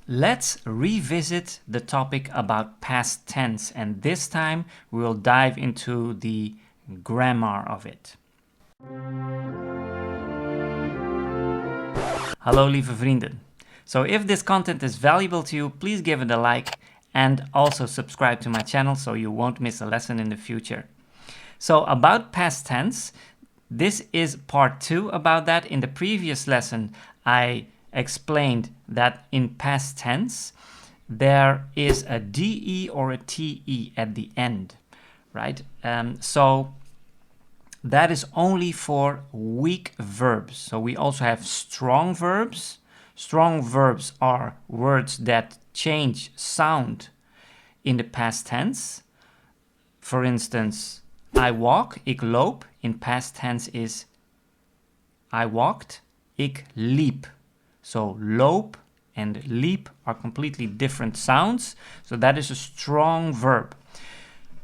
Let's revisit the topic about past tense, and this time we'll dive into the grammar of it. Hallo lieve vrienden. So if this content is valuable to you, please give it a like and also subscribe to my channel so you won't miss a lesson in the future. So about past tense, this is part 2 about that. In the previous lesson, I explained that in past tense, there is a DE or a TE at the end, right? So that is only for weak verbs. So we also have strong verbs. Strong verbs are words that change sound in the past tense. For instance, I walk, ik loop, in past tense is I walked, ik liep. So loop and liep are completely different sounds. So that is a strong verb.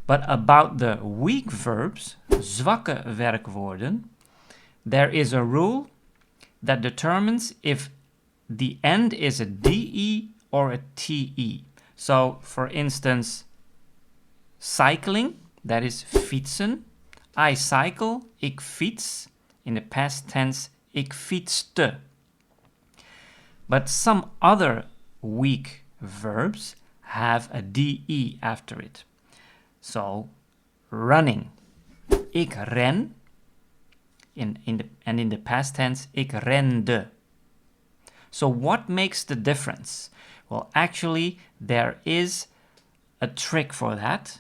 But about the weak verbs, zwakke werkwoorden, there is a rule that determines if the end is a DE or a TE. So, for instance, cycling, that is fietsen. I cycle, ik fiets. In the past tense, ik fietste. But some other weak verbs have a DE after it. So, running, ik ren. In the past tense, ik rende. So what makes the difference? Well, actually, there is a trick for that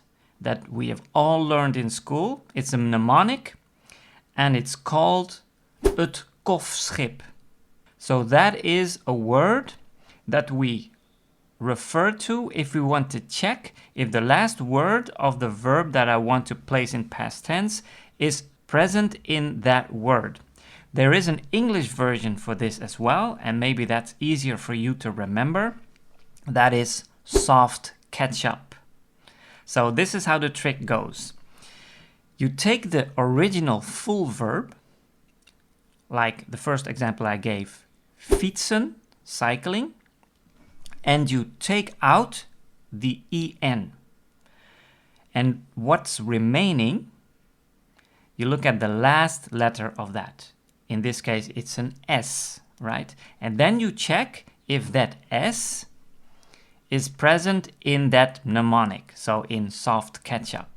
we have all learned in school. It's a mnemonic, and it's called het kofschip. So that is a word that we refer to if we want to check if the last word of the verb that I want to place in past tense is present in that word. There is an English version for this as well, and maybe that's easier for you to remember. That is soft ketchup. So this is how the trick goes. You take the original full verb, like the first example I gave, fietsen, cycling, and you take out the EN. And what's remaining, you look at the last letter of that. In this case, it's an S, right? And then you check if that S is present in that mnemonic, so in soft ketchup.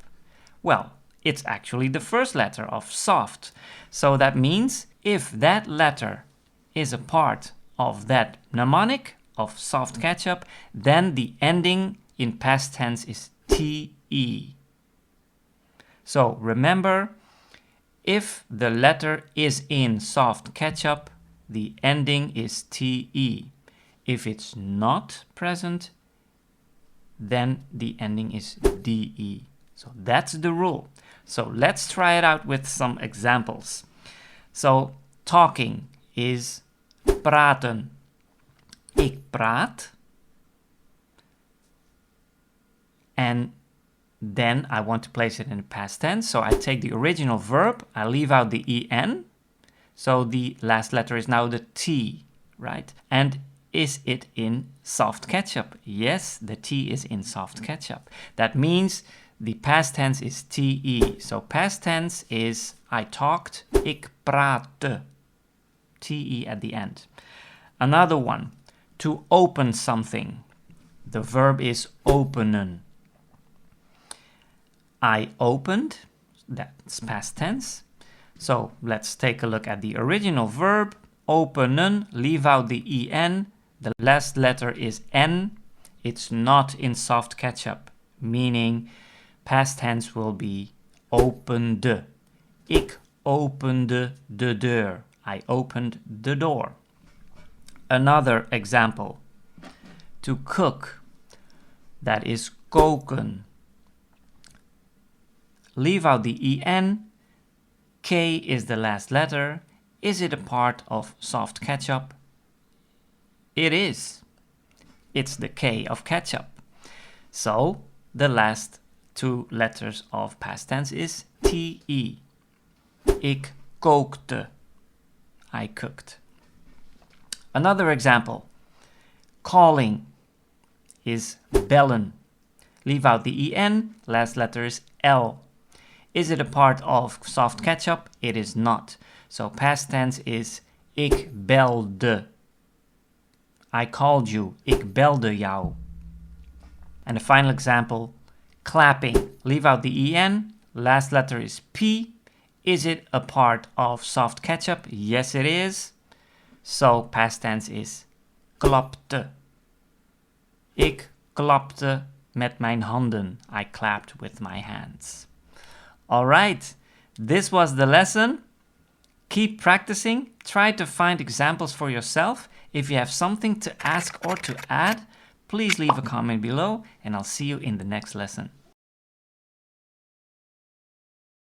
Well, it's actually the first letter of soft. So that means if that letter is a part of that mnemonic of soft ketchup, then the ending in past tense is TE. So remember, if the letter is in soft ketchup, the ending is TE. If it's not present, then the ending is DE. So that's the rule. So let's try it out with some examples. So talking is praten. Ik praat. And then I want to place it in the past tense. So I take the original verb, I leave out the EN. So the last letter is now the T, right? And is it in soft ketchup? Yes, the T is in soft ketchup. That means the past tense is TE. So past tense is I talked, ik praatte. TE at the end. Another one, to open something. The verb is openen. I opened, that's past tense. So let's take a look at the original verb, openen, leave out the EN. The last letter is N. It's not in soft ketchup, meaning past tense will be opende. Ik opende de deur. I opened the door. Another example, to cook, that is koken. Leave out the EN. K is the last letter. Is it a part of soft ketchup? It is. It's the K of ketchup. So the last two letters of past tense is TE. Ik kookte. I cooked. Another example, calling. is bellen. Leave out the en, last letter is L. Is it a part of soft ketchup? It is not. So past tense is ik belde. I called you. Ik belde jou. And the final example, clapping. Leave out the en, last letter is P. Is it a part of soft ketchup? Yes, it is. So past tense is klapte. Ik klapte met mijn handen. I clapped with my hands. All right, this was the lesson. Keep practicing. Try to find examples for yourself. If you have something to ask or to add, please leave a comment below, and I'll see you in the next lesson.